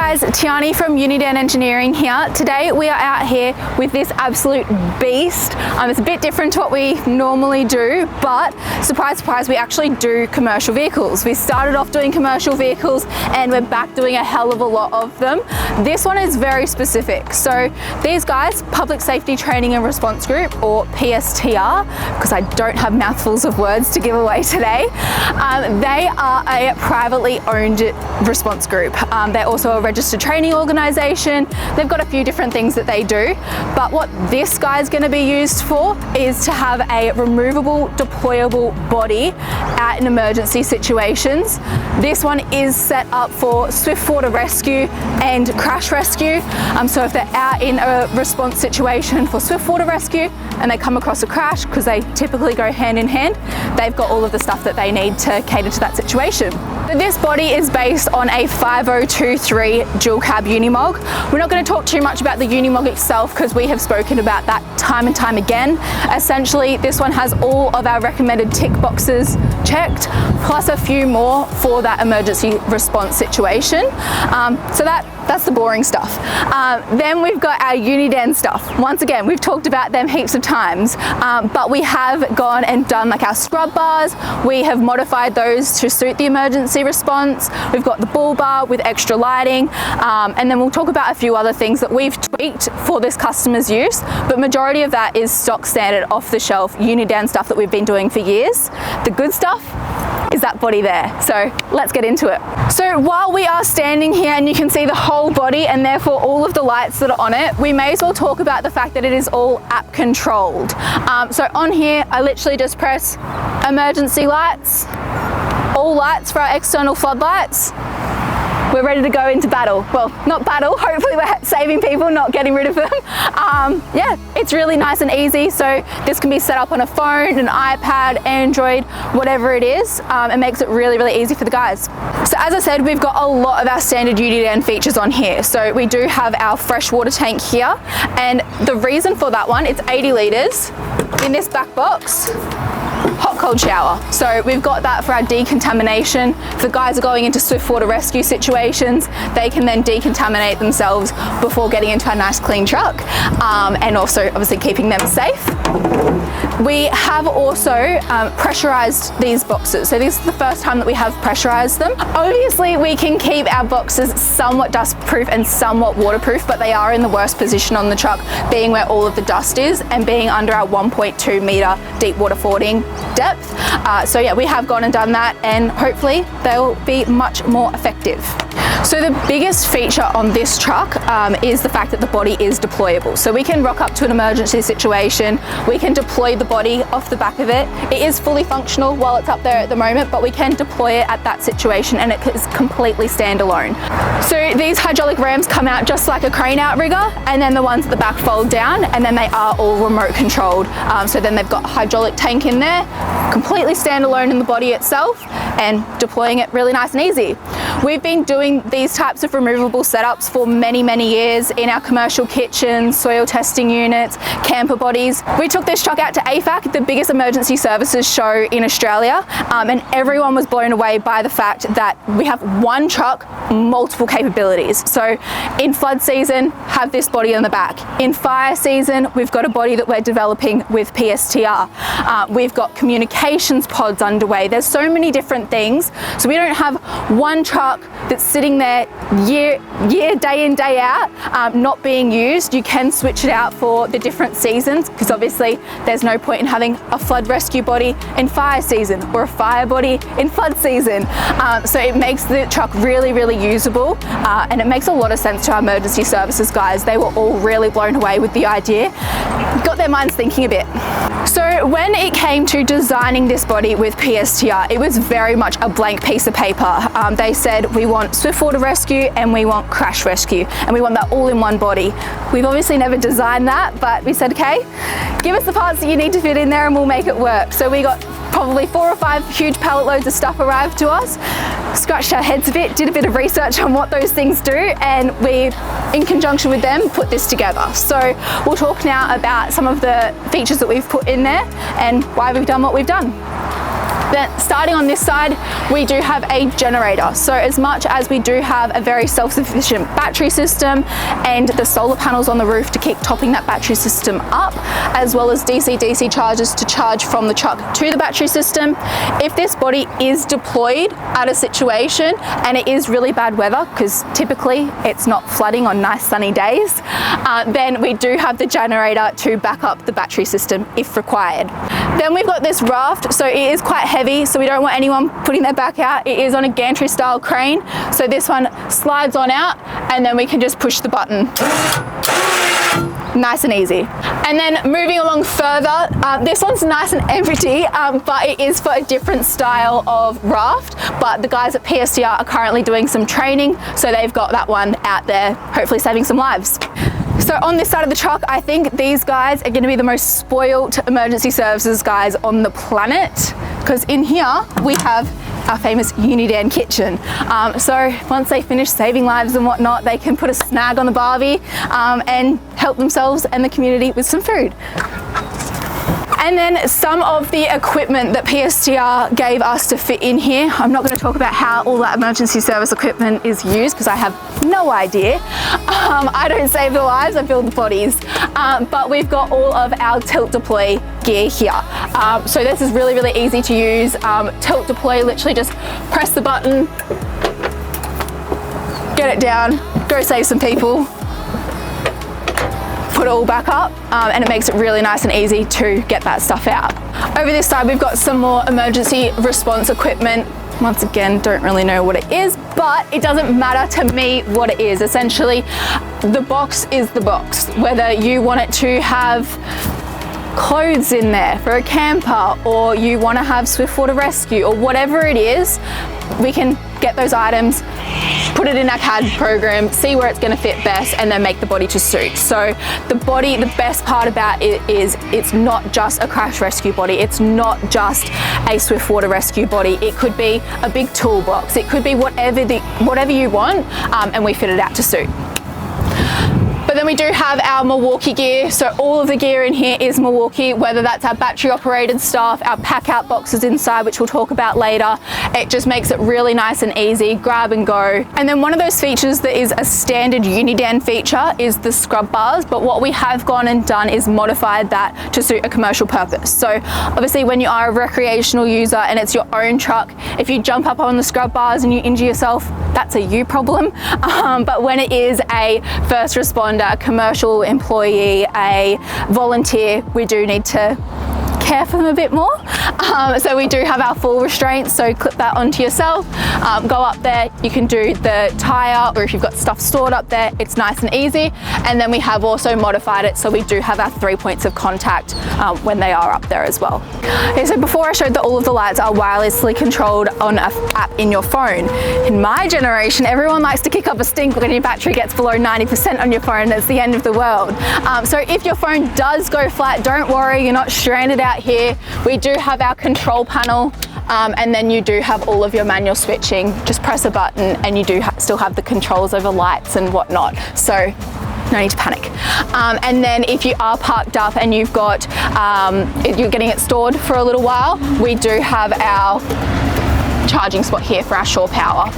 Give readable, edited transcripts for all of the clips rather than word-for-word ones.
guys, Tiani from Unidan Engineering here. Today we are out here with this absolute beast. It's a bit different to what we normally do, but surprise, surprise, we actually do commercial vehicles. We started off doing commercial vehicles and we're back doing a hell of a lot of them. This one is very specific. So these guys, Public Safety Training and Response Group, or PSTR, because I don't have mouthfuls of words to give away today, they are a privately owned response group. They're also a registered training organisation. They've got a few different things that they do, but what this guy's going to be used for is to have a removable, deployable body out in emergency situations. This one is set up for swift water rescue and crash rescue. So if they're out in a response situation for swift water rescue and they come across a crash, because they typically go hand in hand, they've got all of the stuff that they need to cater to that situation. So this body is based on a 5023 dual cab Unimog. We're not going to talk too much about the Unimog itself because we have spoken about that time and time again. Essentially, this one has all of our recommended tick boxes checked, plus a few more for that emergency response situation. So that's the boring stuff. Then we've got our Unidan stuff. Once again, we've talked about them heaps of times, but we have gone and done like our scrub bars. We have modified those to suit the emergency response. We've got the bull bar with extra lighting, and then we'll talk about a few other things that we've tweaked for this customer's use, but majority of that is stock standard off the shelf Unidan stuff that we've been doing for years. The good stuff is that body there. So let's get into it. So while we are standing here and you can see the whole body and therefore all of the lights that are on it, we may as well talk about the fact that it is all app controlled. So on here, I literally just press emergency lights, all lights for our external floodlights. We're ready to go into battle. Well, not battle, hopefully we're saving people, not getting rid of them. Yeah, it's really nice and easy. So this can be set up on a phone, an iPad, Android, whatever it is. It makes it really, really easy for the guys. So as I said, we've got a lot of our standard Unidan features on here. So we do have our fresh water tank here. And the reason for that one, it's 80 litres in this back box. Hot cold shower. So we've got that for our decontamination. If the guys are going into swift water rescue situations, they can then decontaminate themselves before getting into a nice clean truck, and also obviously keeping them safe. We have also pressurized these boxes. So this is the first time that we have pressurized them. Obviously we can keep our boxes somewhat dust proof and somewhat waterproof, but they are in the worst position on the truck, being where all of the dust is and being under our 1.2 meter deep water fording depth. So yeah, we have gone and done that, and hopefully they'll be much more effective. So the biggest feature on this truck is the fact that the body is deployable. So we can rock up to an emergency situation, we can deploy the body off the back of it. It is fully functional while it's up there at the moment, but we can deploy it at that situation and it is completely standalone. So these hydraulic rams come out just like a crane outrigger, and then the ones at the back fold down, and then they are all remote controlled. So then they've got a hydraulic tank in there, completely standalone in the body itself, and deploying it really nice and easy. We've been doing these types of removable setups for many, many years in our commercial kitchens, soil testing units, camper bodies. We took this truck out to AFAC, the biggest emergency services show in Australia, and everyone was blown away by the fact that we have one truck, multiple capabilities. So in flood season, have this body on the back. In fire season, we've got a body that we're developing with PSTR. We've got communications pods underway. There's so many different things. So we don't have one truck that's sitting there year day in, day out, not being used. You can switch it out for the different seasons, because obviously there's no point in having a flood rescue body in fire season or a fire body in flood season. So it makes the truck really, really usable, and it makes a lot of sense to our emergency services guys. They were all really blown away with the idea, got their minds thinking a bit. So when it came to designing this body with PSTR, it was very much a blank piece of paper. They said, we want swift water rescue and we want crash rescue, and we want that all in one body. We've obviously never designed that, but we said, okay, give us the parts that you need to fit in there and we'll make it work. So we got probably 4 or 5 huge pallet loads of stuff arrived to us, scratched our heads a bit, did a bit of research on what those things do, and we, in conjunction with them, put this together. So we'll talk now about some of the features that we've put in there and why we've done what we've done. Then starting on this side, we do have a generator. So as much as we do have a very self-sufficient battery system and the solar panels on the roof to keep topping that battery system up, as well as DC-DC chargers to charge from the truck to the battery system, if this body is deployed at a situation and it is really bad weather, because typically it's not flooding on nice sunny days, then we do have the generator to back up the battery system if required. Then we've got this raft, so it is quite heavy, so we don't want anyone putting their back out. It is on a gantry style crane, so this one slides on out and then we can just push the button. Nice and easy. And then moving along further, this one's nice and empty, but it is for a different style of raft. But the guys at PSTR are currently doing some training, so they've got that one out there, hopefully saving some lives. So on this side of the truck, I think these guys are going to be the most spoiled emergency services guys on the planet, because in here we have our famous Unidan kitchen. So once they finish saving lives and whatnot, they can put a snag on the barbie and help themselves and the community with some food. And then some of the equipment that PSTR gave us to fit in here. I'm not going to talk about how all that emergency service equipment is used because I have no idea. I don't save the lives, I build the bodies. But we've got all of our tilt deploy gear here. So this is really, really easy to use. Tilt deploy, literally just press the button, get it down, go save some people, put it all back up, and it makes it really nice and easy to get that stuff out. Over this side, we've got some more emergency response equipment. Once again, don't really know what it is, but it doesn't matter to me what it is. Essentially, the box is the box. Whether you want it to have clothes in there for a camper, or you want to have swiftwater rescue, or whatever it is, we can get those items, put it in our CAD program, see where it's going to fit best, and then make the body to suit. So the body, the best part about it is it's not just a crash rescue body. It's not just a swiftwater rescue body. It could be a big toolbox. It could be whatever you want, and we fit it out to suit. But then we do have our Milwaukee gear. So all of the gear in here is Milwaukee, whether that's our battery operated stuff, our pack out boxes inside, which we'll talk about later. It just makes it really nice and easy, grab and go. And then one of those features that is a standard Unidan feature is the scrub bars. But what we have gone and done is modified that to suit a commercial purpose. So obviously when you are a recreational user and it's your own truck, if you jump up on the scrub bars and you injure yourself, that's a you problem. But when it is a first responder, a commercial employee, a volunteer, we do need to care for them a bit more. So we do have our full restraints, so clip that onto yourself, go up there, you can do the tire, or if you've got stuff stored up there, it's nice and easy. And then we have also modified it so we do have our 3 points of contact when they are up there as well. Okay, so before I showed that all of the lights are wirelessly controlled on an app in your phone. In my generation, everyone likes to kick up a stink when your battery gets below 90% on your phone. It's the end of the world. So if your phone does go flat, don't worry, you're not stranded out here. We do have our control panel, and then you do have all of your manual switching. Just press a button and you do still have the controls over lights and whatnot. So no need to panic. And then if you are parked up and you've got, you're getting it stored for a little while, we do have our charging spot here for our shore power.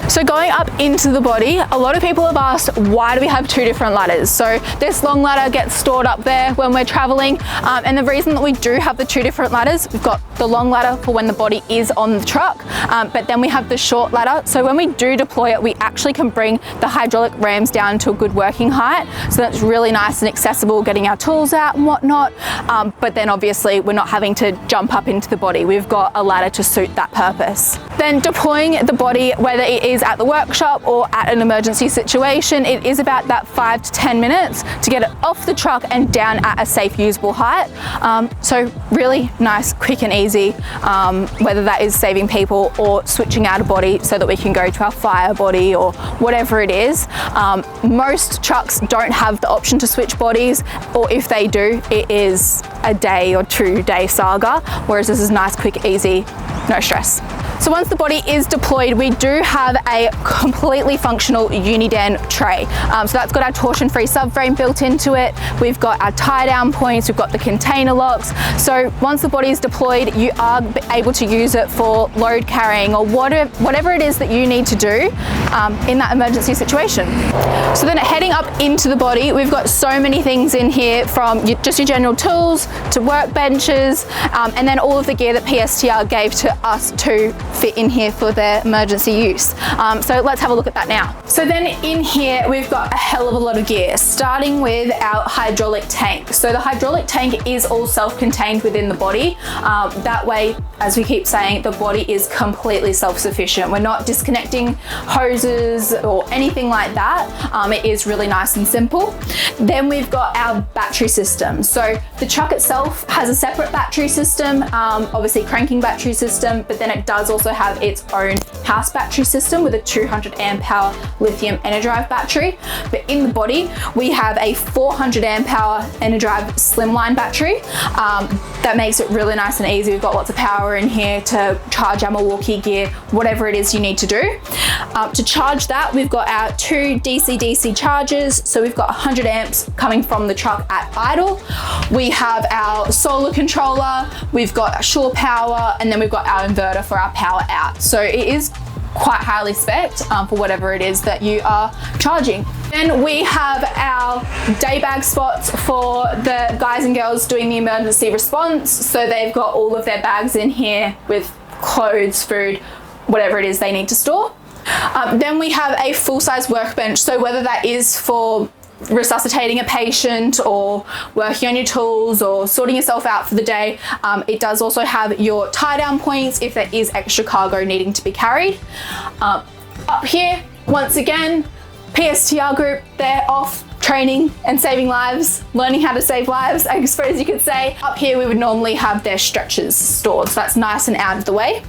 So going up into the body, a lot of people have asked, why do we have two different ladders? So this long ladder gets stored up there when we're traveling. And the reason that we do have the two different ladders, we've got the long ladder for when the body is on the truck, but then we have the short ladder. So when we do deploy it, we actually can bring the hydraulic rams down to a good working height. So that's really nice and accessible, getting our tools out and whatnot. But then obviously we're not having to jump up into the body. We've got a ladder to suit that purpose. Then deploying the body, whether it is at the workshop or at an emergency situation, it is about that 5 to 10 minutes to get it off the truck and down at a safe usable height. So really nice, quick and easy, whether that is saving people or switching out a body so that we can go to our fire body or whatever it is. Most trucks don't have the option to switch bodies, or if they do, it is a day or 2 day saga, whereas this is nice, quick, easy, no stress. So once the body is deployed, we do have a completely functional Unidan tray. So that's got our torsion-free subframe built into it. We've got our tie-down points, we've got the container locks. So once the body is deployed, you are able to use it for load carrying or whatever it is that you need to do in that emergency situation. So then heading up into the body, we've got so many things in here, from just your general tools to workbenches, and then all of the gear that PSTR gave to us to fit in here for their emergency use. So let's have a look at that now. So then in here, we've got a hell of a lot of gear, starting with our hydraulic tank. So the hydraulic tank is all self-contained within the body. That way, as we keep saying, the body is completely self-sufficient. We're not disconnecting hoses or anything like that. It is really nice and simple. Then we've got our battery system. So the truck itself has a separate battery system, obviously cranking battery system, but then it does also have its own house battery system with a 200 amp hour lithium Enerdrive battery. But in the body, we have a 400 amp hour Enerdrive slimline battery. That makes it really nice and easy. We've got lots of power in here to charge our Milwaukee gear, whatever it is you need to do. To charge that, we've got our 2 DC-DC chargers. So we've got 100 amps coming from the truck at idle. We have our solar controller, we've got shore power, and then we've got our inverter for our power out. So it is quite highly spec'd for whatever it is that you are charging. Then we have our day bag spots for the guys and girls doing the emergency response. So they've got all of their bags in here with clothes, food, whatever it is they need to store. Then we have a full-size workbench. So whether that is for resuscitating a patient or working on your tools or sorting yourself out for the day, it does also have your tie-down points if there is extra cargo needing to be carried. Up here, once again, PSTR group, they're off training and saving lives, learning how to save lives, I suppose you could say. Up here, we would normally have their stretchers stored, so that's nice and out of the way.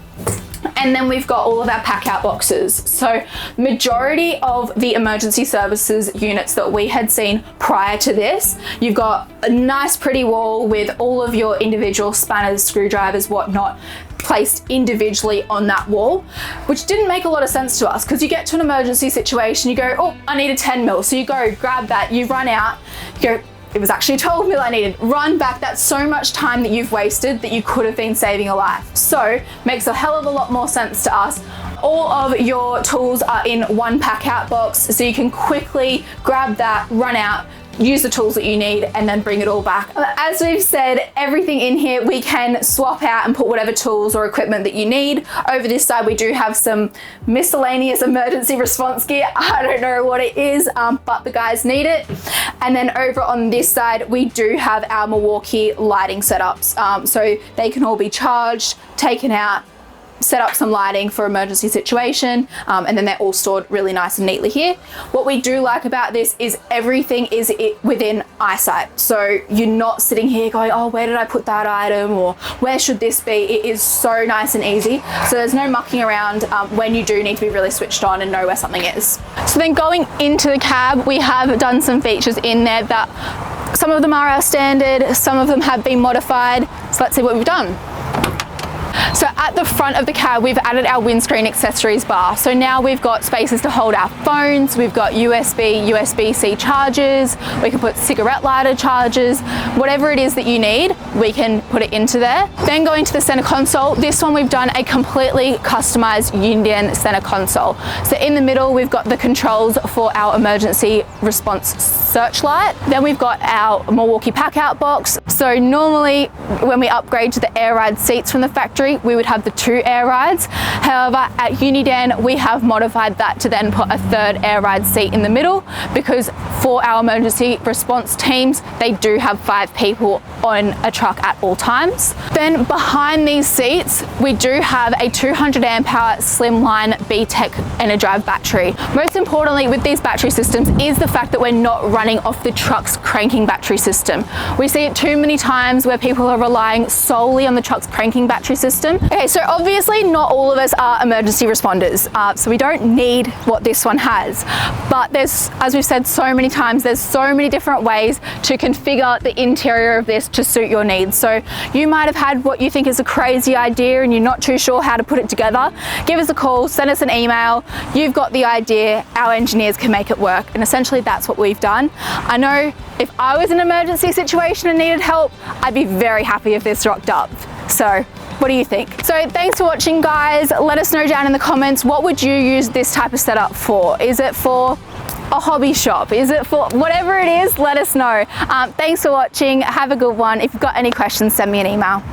And then we've got all of our pack out boxes. So majority of the emergency services units that we had seen prior to this, you've got a nice pretty wall with all of your individual spanners, screwdrivers, whatnot, placed individually on that wall, which didn't make a lot of sense to us, because you get to an emergency situation, you go, oh, I need a 10 mil. So you go grab that, you run out, you go, it was actually 12 mil I needed. Run back. That's so much time that you've wasted that you could have been saving a life. So makes a hell of a lot more sense to us. All of your tools are in one pack out box, so you can quickly grab that, run out, use the tools that you need, and then bring it all back. As we've said, everything in here we can swap out and put whatever tools or equipment that you need. Over this side, we do have some miscellaneous emergency response gear. I don't know what it is, but the guys need it. And then over on this side, we do have our Milwaukee lighting setups. So they can all be charged, taken out, set up some lighting for emergency situation, and then they're all stored really nice and neatly here. What we do like about this is everything is within eyesight. So you're not sitting here going, oh, where did I put that item, or where should this be? It is so nice and easy. So there's no mucking around when you do need to be really switched on and know where something is. So then going into the cab, we have done some features in there that some of them are our standard, some of them have been modified. So let's see what we've done. So at the front of the cab, we've added our windscreen accessories bar. So now we've got spaces to hold our phones, we've got USB-C chargers, we can put cigarette lighter chargers, whatever it is that you need, we can put it into there. Then going to the center console, this one we've done a completely customized Unidan center console. So in the middle, we've got the controls for our emergency response searchlight. Then we've got our Milwaukee pack out box. So normally when we upgrade to the air ride seats from the factory, we would have the 2 air rides. However, at Unidan, we have modified that to then put a 3rd air ride seat in the middle, because for our emergency response teams, they do have 5 people on a truck at all times. Then behind these seats, we do have a 200 amp hour slimline B-Tech Enerdrive battery. Most importantly with these battery systems is the fact that we're not running off the truck's cranking battery system. We see it too many times where people are relying solely on the truck's cranking battery system. Okay, so obviously not all of us are emergency responders, so we don't need what this one has. But there's, as we've said so many times. There's so many different ways to configure the interior of this to suit your needs. So you might have had what you think is a crazy idea and you're not too sure how to put it together. Give us a call, send us an email. You've got the idea, our engineers can make it work. And essentially that's what we've done. I know if I was in an emergency situation and needed help, I'd be very happy if this rocked up. So what do you think? So thanks for watching, guys. Let us know down in the comments, what would you use this type of setup for? Is it for a hobby shop? Is it for whatever it is? Let us know. Thanks for watching. Have a good one. If you've got any questions, send me an email.